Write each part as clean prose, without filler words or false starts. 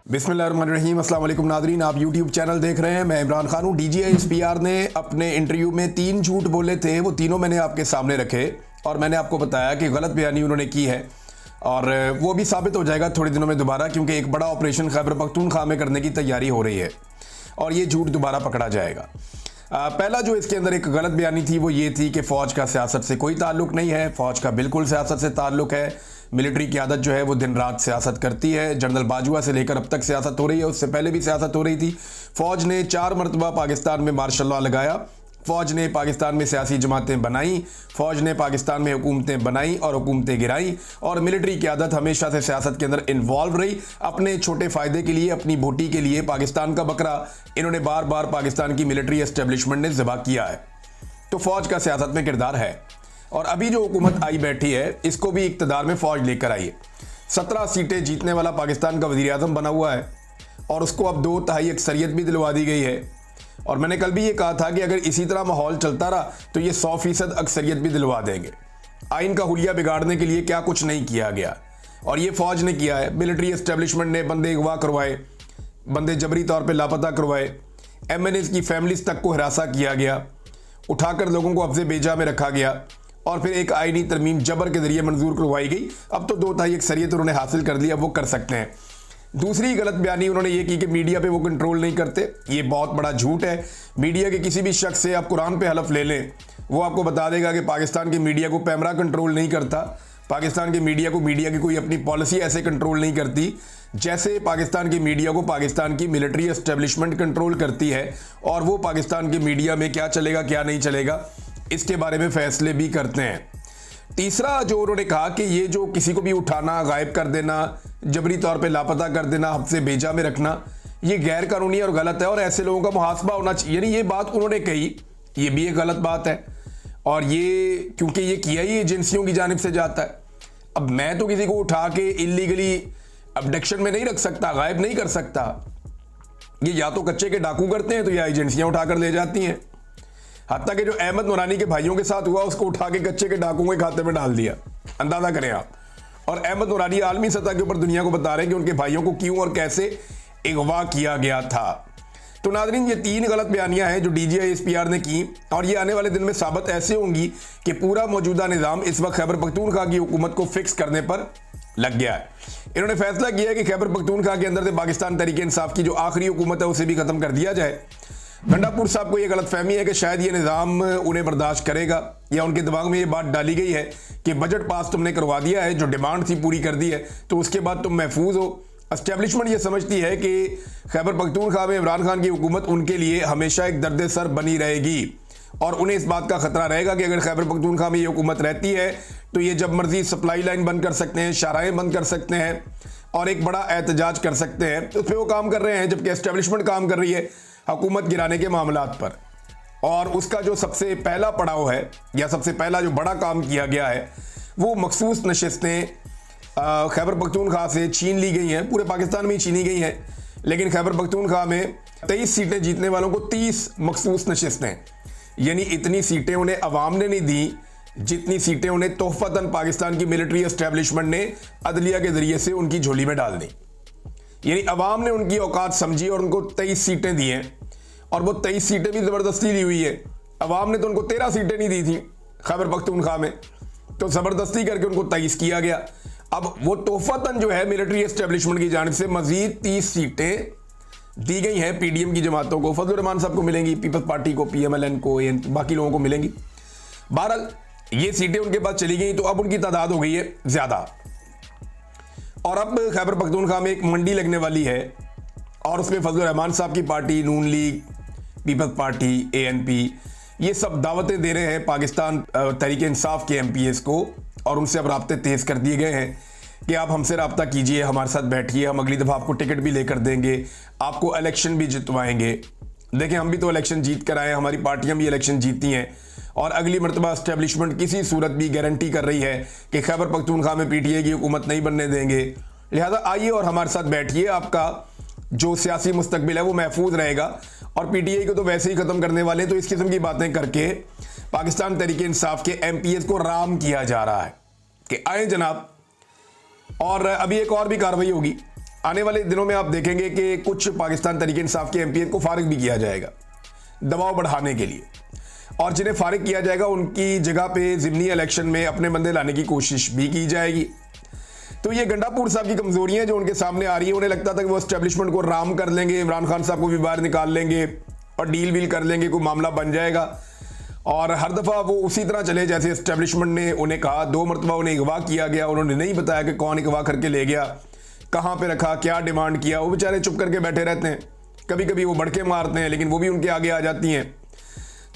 बिस्मिल्लाहिर्रहमानिर्रहीम। अस्सलाम वालेकुम नादरीन, आप यूट्यूब चैनल देख रहे हैं। मैं इमरान खान हूँ। DGI-SPR ने अपने इंटरव्यू में 3 झूठ बोले थे, वो तीनों मैंने आपके सामने रखे और मैंने आपको बताया कि गलत बयानी उन्होंने की है और वो भी साबित हो जाएगा थोड़े दिनों में दोबारा, क्योंकि एक बड़ा ऑपरेशन खैबर पख्तूनख्वा में करने की तैयारी हो रही है और ये झूठ दोबारा पकड़ा जाएगा। पहला जो इसके अंदर एक गलत बयानी थी वो ये थी कि फ़ौज का सियासत से कोई ताल्लुक नहीं है। फ़ौज का बिल्कुल सियासत से ताल्लुक है। मिलिट्री क़यादत जो है वो दिन रात सियासत करती है। जनरल बाजवा से लेकर अब तक सियासत हो रही है, उससे पहले भी सियासत हो रही थी। फ़ौज ने 4 मरतबा पाकिस्तान में मार्शल लॉ लगाया। फ़ौज ने पाकिस्तान में सियासी जमातें बनाई। फ़ौज ने पाकिस्तान में हुकूमतें बनाई और हुकूमतें गिराई और मिलिट्री क़यादत हमेशा से सियासत के अंदर इन्वॉल्व रही। अपने छोटे फ़ायदे के लिए, अपनी बोटी के लिए पाकिस्तान का बकरा इन्होंने बार बार पाकिस्तान की मिलिट्री एस्टेब्लिशमेंट ने ज़िबा किया है। तो फ़ौज का सियासत में किरदार है और अभी जो हुकूमत आई बैठी है इसको भी इक़्तिदार में फ़ौज लेकर आई है। 17 सीटें जीतने वाला पाकिस्तान का वज़ीर आज़म बना हुआ है और उसको अब 2/3 अक्सरियत भी दिलवा दी गई है। और मैंने कल भी ये कहा था कि अगर इसी तरह माहौल चलता रहा तो ये 100% अक्सरियत भी दिलवा देंगे। आइन का हुलिया बिगाड़ने के लिए क्या कुछ नहीं किया गया और ये फ़ौज ने किया है। मिलिट्री एस्टेब्लिशमेंट ने बंदे अगवा करवाए, बंदे जबरी तौर पे लापता करवाए, MNAs की फैमिलीज तक को हिरासा किया गया, उठाकर लोगों को अब्ज़े बेजा में रखा गया और फिर एक आइनी तरमीम जबर के जरिए मंजूर करवाई गई। अब तो 2/3 अक्सरियत उन्होंने हासिल कर ली, अब वो कर सकते हैं। दूसरी गलत बयानी उन्होंने ये की कि मीडिया पे वो कंट्रोल नहीं करते। ये बहुत बड़ा झूठ है। मीडिया के किसी भी शख्स से आप कुरान पे हलफ ले लें, वो आपको बता देगा कि पाकिस्तान की मीडिया को पैमरा कंट्रोल नहीं करता। पाकिस्तान की मीडिया को मीडिया की कोई अपनी पॉलिसी ऐसे कंट्रोल नहीं करती जैसे पाकिस्तान की मीडिया को पाकिस्तान की मिलिट्री एस्टेब्लिशमेंट कंट्रोल करती है और वो पाकिस्तान की मीडिया में क्या चलेगा क्या नहीं चलेगा इसके बारे में फैसले भी करते हैं। तीसरा जो उन्होंने कहा कि ये जो किसी को भी उठाना, गायब कर देना, जबरी तौर पे लापता कर देना, हफ्ते बेजा में रखना, ये गैर कानूनी और गलत है और ऐसे लोगों का मुहासबा होना चाहिए। यानी ये बात उन्होंने कही, ये भी एक गलत बात है और ये क्योंकि ये किया ही एजेंसियों की जानिब से जाता है। अब मैं तो किसी को उठा के इलीगली अबडक्शन में नहीं रख सकता, गायब नहीं कर सकता। ये या तो कच्चे के डाकू करते हैं तो या एजेंसियां उठाकर ले जाती हैं। हत्ता कि जो अहमद नूरानी के भाइयों के साथ हुआ उसको उठा के कच्चे के डाकुओं के खाते में डाल दिया, अंदाजा करें आप। और अहमद नूरानी आलमी सतह के ऊपर दुनिया को बता रहे हैं कि उनके भाइयों को क्यों और कैसे अगवा किया गया था। तो नाज़रीन, ये 3 गलत बयानियां हैं जो DGI-SPR ने की और ये आने वाले दिन में साबित ऐसे होंगी कि पूरा मौजूदा निज़ाम इस वक्त खैबर पख्तूनख्वा की हुकूमत को फिक्स करने पर लग गया है। इन्होंने फैसला किया है कि खैबर पख्तूनख्वा के अंदर से पाकिस्तान तहरीक इंसाफ की जो आखिरी हुकूमत है उसे भी खत्म कर दिया जाए। गंडापुर साहब को यह गलत फहमी है कि शायद ये निज़ाम उन्हें बर्दाश्त करेगा या उनके दिमाग में ये बात डाली गई है कि बजट पास तुमने करवा दिया है, जो डिमांड थी पूरी कर दी है, तो उसके बाद तुम महफूज हो। एस्टेब्लिशमेंट ये समझती है कि खैबर पख्तूनख्वा में इमरान खान की हुकूमत उनके लिए हमेशा एक दर्द सर बनी रहेगी और उन्हें इस बात का खतरा रहेगा कि अगर खैबर पख्तूनख्वा में ये हुकूमत रहती है तो ये जब मर्जी सप्लाई लाइन बंद कर सकते हैं, शाहराहें बंद कर सकते हैं और एक बड़ा एहतजाज कर सकते हैं। उस पर वो काम कर रहे हैं, जबकि एस्टेब्लिशमेंट काम कर रही है हुकूमत गिराने के मामलात पर। और उसका जो सबसे पहला पड़ाव है या सबसे पहला जो बड़ा काम किया गया है वो मखसूस नशिस्तें खैबर पख्तूनख्वा से छीन ली गई हैं। पूरे पाकिस्तान में ही छीनी गई हैं, लेकिन खैबर पख्तूनख्वा में 23 सीटें जीतने वालों को 30 मखसूस नशिस्तें, यानी इतनी सीटें उन्हें अवाम ने नहीं दी जितनी सीटें उन्हें तोहफतन पाकिस्तान की मिलिट्री एस्टेब्लिशमेंट ने अदलिया के जरिए से उनकी झोली में डाल दी। यानी अवाम ने उनकी औकात समझी और उनको 23 सीटें दी हैं और वो 23 सीटें भी ज़बरदस्ती ली हुई है। अवाम ने तो उनको 13 सीटें नहीं दी थी खैबर पख्तूनख्वा में, तो ज़बरदस्ती करके उनको 23 किया गया। अब वो तोहफतन जो है मिलिट्री एस्टेब्लिशमेंट की जानिब से मजीद 30 सीटें दी गई हैं PDM की जमातों को। फजलुर रहमान साहब को मिलेंगी, पीपल्स पार्टी को, PMLN को, बाकी लोगों को मिलेंगी। बहरहाल ये सीटें उनके पास चली गई तो अब उनकी तादाद हो गई है ज़्यादा और अब खैबर पख्तूनख्वा में एक मंडी लगने वाली है और उसमें फजलुर रहमान साहब की पार्टी, नून लीग, पीपल्स पार्टी, ANP, ये सब दावतें दे रहे हैं पाकिस्तान तहरीक इंसाफ के MPs को और उनसे अब राब्ते तेज़ कर दिए गए हैं कि आप हमसे रब्ता कीजिए, हमारे साथ बैठिए, हम अगली दफ़ा आपको टिकट भी लेकर देंगे, आपको इलेक्शन भी जितवाएंगे। देखें, हम भी तो इलेक्शन जीत कर आए हैं, हमारी पार्टियां भी इलेक्शन जीती हैं और अगली मरतबा एस्टेब्लिशमेंट किसी सूरत भी गारंटी कर रही है कि खैबर पख्तूनख्वा में PTI की हुकूमत नहीं बनने देंगे। लिहाजा आइए और हमारे साथ बैठिए, आपका जो सियासी मुस्तकबिल है वो महफूज रहेगा और PTI को तो वैसे ही ख़त्म करने वाले हैं। तो इस किस्म की बातें करके पाकिस्तान तहरीक इंसाफ के MPs को राम किया जा रहा है कि आए जनाब। और अभी एक और भी कार्रवाई होगी आने वाले दिनों में आप देखेंगे कि कुछ पाकिस्तान तहरीक इंसाफ के एमपीएन को फारिग भी किया जाएगा दबाव बढ़ाने के लिए, और जिन्हें फारिग किया जाएगा उनकी जगह पे ज़िमनी इलेक्शन में अपने बंदे लाने की कोशिश भी की जाएगी। तो ये गंडापुर साहब की कमजोरियां जो उनके सामने आ रही है, उन्हें लगता था कि वो एस्टेब्लिशमेंट को राम कर लेंगे, इमरान खान साहब को भी बाहर निकाल लेंगे और डील वील कर लेंगे, कोई मामला बन जाएगा। और हर दफ़ा वो उसी तरह चले जैसे एस्टेब्लिशमेंट ने उन्हें कहा। 2 मरतबा उन्हें अगवा किया गया, उन्होंने नहीं बताया कि कौन अगवा करके ले गया, कहाँ पे रखा, क्या डिमांड किया। वो बेचारे चुप करके बैठे रहते हैं, कभी कभी वो बढ़के मारते हैं लेकिन वो भी उनके आगे आ जाती हैं।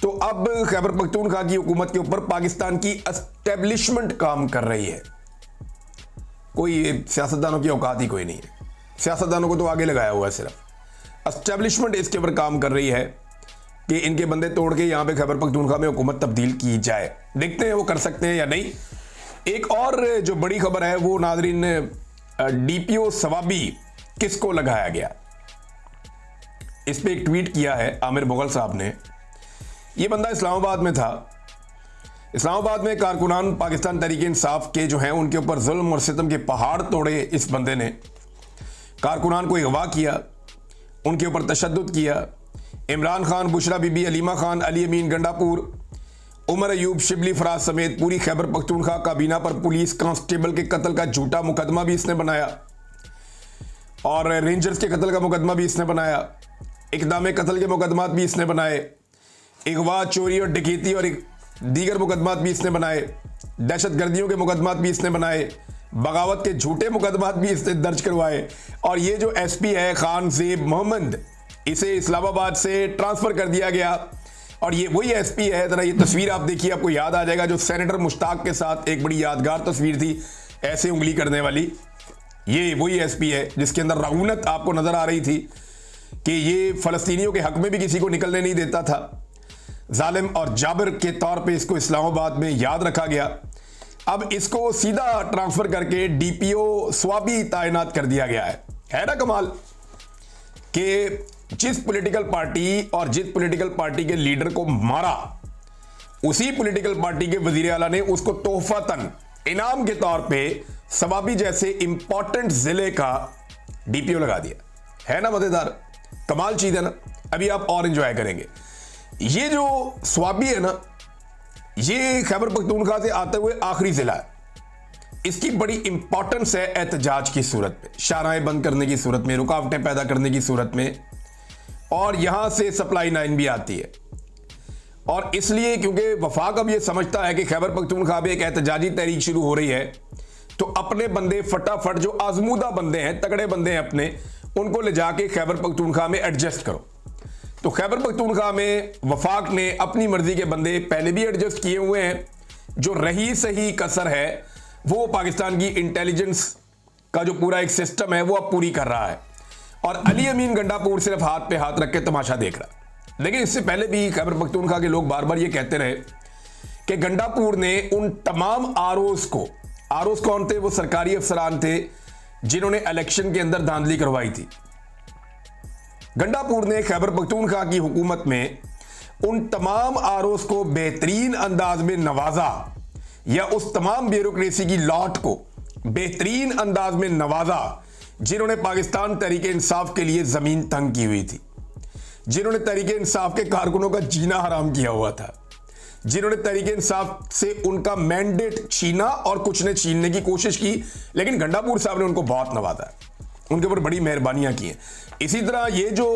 तो अब खैबर पख्तूनख्वा की हुकूमत के ऊपर पाकिस्तान की एस्टेब्लिशमेंट काम कर रही है। कोई सियासतदानों की औकात ही कोई नहीं है, सियासतदानों को तो आगे लगाया हुआ है, सिर्फ एस्टेब्लिशमेंट इसके ऊपर काम कर रही है कि इनके बंदे तोड़ के यहां पे खैबर पख्तूनख्वा में हुकूमत तब्दील की जाए। देखते हैं वो कर सकते हैं या नहीं। एक और जो बड़ी खबर है वो नाजरीन, डीपीओ सवाबी किसको लगाया गया, इस पे एक ट्वीट किया है आमिर मुगल साहब ने। ये बंदा इस्लामाबाद में था। इस्लामाबाद में कारकुनान पाकिस्तान तहरीक इंसाफ के जो हैं उनके ऊपर जुल्म और सितम के पहाड़ तोड़े इस बंदे ने। कारकुनान को अगवा किया, उनके ऊपर तशद्दुद किया। इमरान खान, बुशरा बीबी, अलीमा खान, अली अमीन गंडापुर, उमर अयूब, शिबली फराज समेत पूरी खैबर पख्तूनख्वा काबीना पर पुलिस कांस्टेबल के कत्ल का झूठा मुकदमा भी इसने बनाया और रेंजर्स के कत्ल का मुकदमा भी इसने बनाया, इकदाम कत्ल के मुकदमात भी इसने बनाए, अगवा, चोरी और डकैती और दीगर मुकदमात भी इसने बनाए, दहशत गर्दियों के मुकदमात भी इसने बनाए, बगावत के झूठे मुकदमात भी इसने दर्ज करवाए। और ये जो एसपी है खान ज़ेब मोहम्मद, इसे इस्लामाबाद से ट्रांसफर कर दिया गया और ये वही एसपी है। जरा ये तस्वीर आप देखिए, आपको याद आ जाएगा जो सेनेटर मुश्ताक के साथ एक बड़ी यादगार तस्वीर थी ऐसे उंगली करने वाली। ये वही एसपी है जिसके अंदर रऊनत आपको नजर आ रही थी कि ये फलस्तीनियों के हक में भी किसी को निकलने नहीं देता था। जालिम और जाबिर के तौर पे इसको इस्लामाबाद में याद रखा गया। अब इसको सीधा ट्रांसफर करके डीपीओ स्वाबी तैनात कर दिया गया है ना कमाल कि जिस पॉलिटिकल पार्टी और जिस पॉलिटिकल पार्टी के लीडर को मारा, उसी पॉलिटिकल पार्टी के वजीर आला ने उसको तोहफतन इनाम के तौर पे सवाबी जैसे इंपॉर्टेंट जिले का डीपीओ लगा दिया। है ना मजेदार, कमाल चीज है ना। अभी आप और एंजॉय करेंगे। ये जो स्वाबी है ना, ये खैबर पख्तूनख्वा से आते हुए आखिरी जिला है। इसकी बड़ी इंपॉर्टेंस है एहतजाज की सूरत में, शाहराहें बंद करने की सूरत में, रुकावटें पैदा करने की सूरत में, और यहां से सप्लाई लाइन भी आती है। और इसलिए क्योंकि वफाक अब ये समझता है कि खैबर पख्तूनख्वा में एक एहतजाजी तहरीक शुरू हो रही है, तो अपने बंदे फटाफट जो आजमूदा बंदे हैं, तगड़े बंदे हैं अपने, उनको ले जाके खैबर पख्तूनख्वा में एडजस्ट करो। तो खैबर पख्तूनख्वा में वफाक ने अपनी मर्जी के बंदे पहले भी एडजस्ट किए हुए हैं। जो रही सही कसर है वो पाकिस्तान की इंटेलिजेंस का जो पूरा एक सिस्टम है वो अब पूरी कर रहा है, और अली अमीन गंडापुर सिर्फ हाथ पे हाथ रख के तमाशा देख रहा है। लेकिन इससे पहले भी खैबर पख्तूनख्वा के लोग बार बार ये कहते रहे कि गंडापुर ने उन तमाम आरओज कौन थे, वो सरकारी अफसरान थे जिन्होंने इलेक्शन के अंदर धांधली करवाई थी। गंडापुर ने खैबर पख्तूनख्वा की हुकूमत में उन तमाम आरओज को बेहतरीन अंदाज में नवाजा, या उस तमाम ब्यूरोक्रेसी की लॉट को बेहतरीन अंदाज में नवाजा जिन्होंने पाकिस्तान तहरीक इंसाफ के लिए जमीन तंग की हुई थी, जिन्होंने तहरीक इंसाफ के कारकुनों का जीना हराम किया हुआ था, जिन्होंने तहरीक इंसाफ से उनका मैंडेट छीना और कुछ ने छीनने की कोशिश की। लेकिन गंडापुर साहब ने उनको बहुत नवाजा, उनके ऊपर बड़ी मेहरबानियां की हैं। इसी तरह ये जो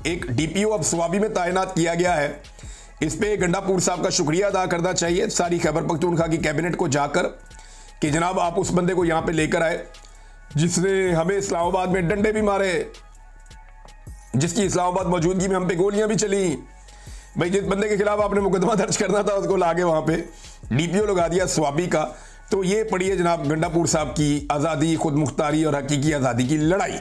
एक डीपीओ अब स्वाबी में तैनात किया गया है, इस पे गंडापुर साहब का शुक्रिया अदा करना चाहिए सारी खैबर पख्तूनख्वा की कैबिनेट को जाकर कि जनाब आप उस बंदे को यहां पे लेकर आए जिसने हमें इस्लामाबाद में डंडे भी मारे, जिसकी इस्लामाबाद मौजूदगी में हम पे गोलियां भी चली। भाई जिस बंदे के खिलाफ आपने मुकदमा दर्ज करना था उसको लाके वहां पे डीपीओ लगा दिया स्वाबी का। तो ये पढ़िए जनाब गंडापुर साहब की आज़ादी, खुद मुख्तारी और हकीकी आज़ादी की लड़ाई।